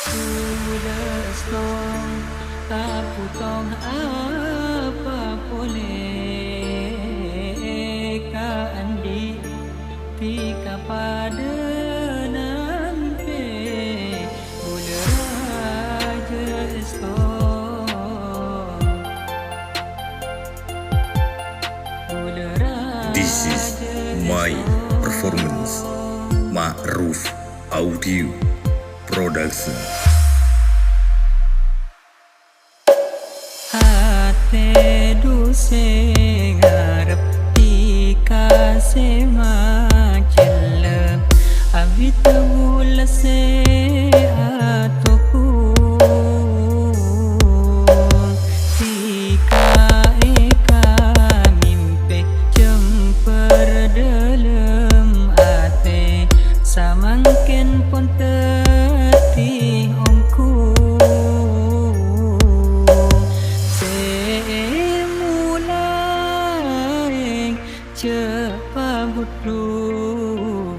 Sudah stong tak putong apa boleh ka andi tika pada nampe Bula Rajeh Estoh Bula Rajeh This is my performance Ma'ruf Audio Production. Hati duse ngarep dikasih majelem Abi tebula se atuku Tika eka mimpi jemper dalam ate Samangkin pun teti omku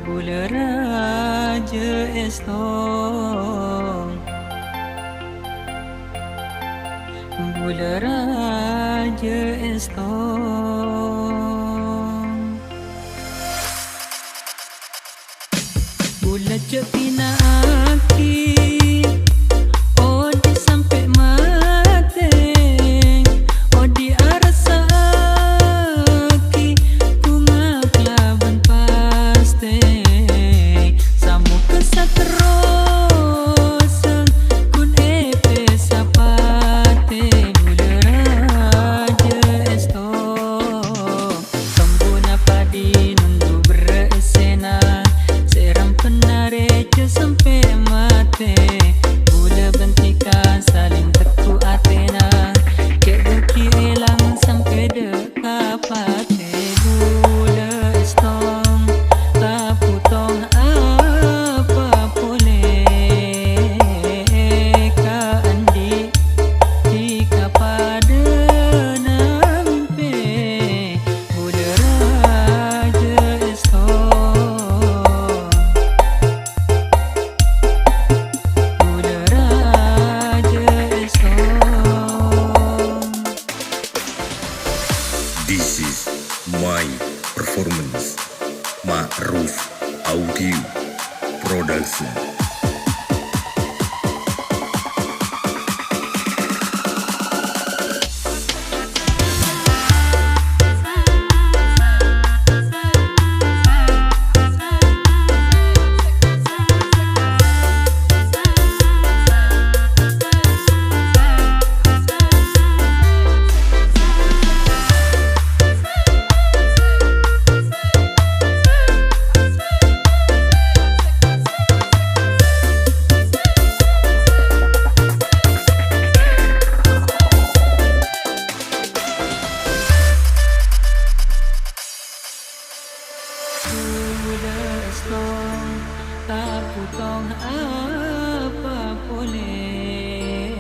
Bula Rajeh Estoh Bula Rajeh Estoh Bula cek pina aki Odi sampai mati Odi arasa This is my performance Ma'ruf Audio Production. Tak putong apa boleh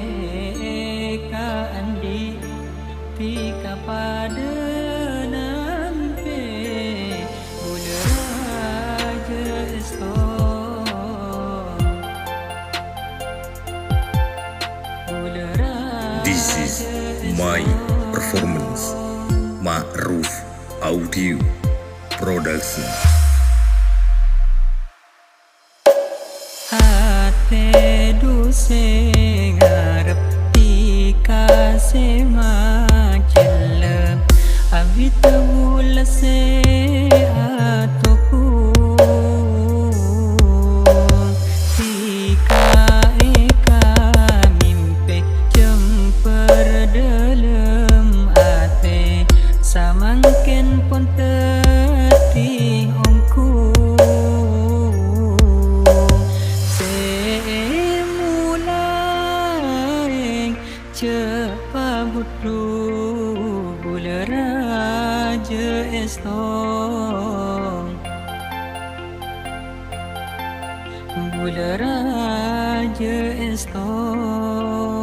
ka andi tika pada nampe Bula Rajeh Estoh Bula Rajeh This is my performance Ma'ruf Audio Production. Hati duse ngarep dikasih majelem Abi tebula se atuku Tika eka mimpi jemper dalam ate Samangkin pun teti omku Bula Rajeh Estoh Bula Rajeh Estoh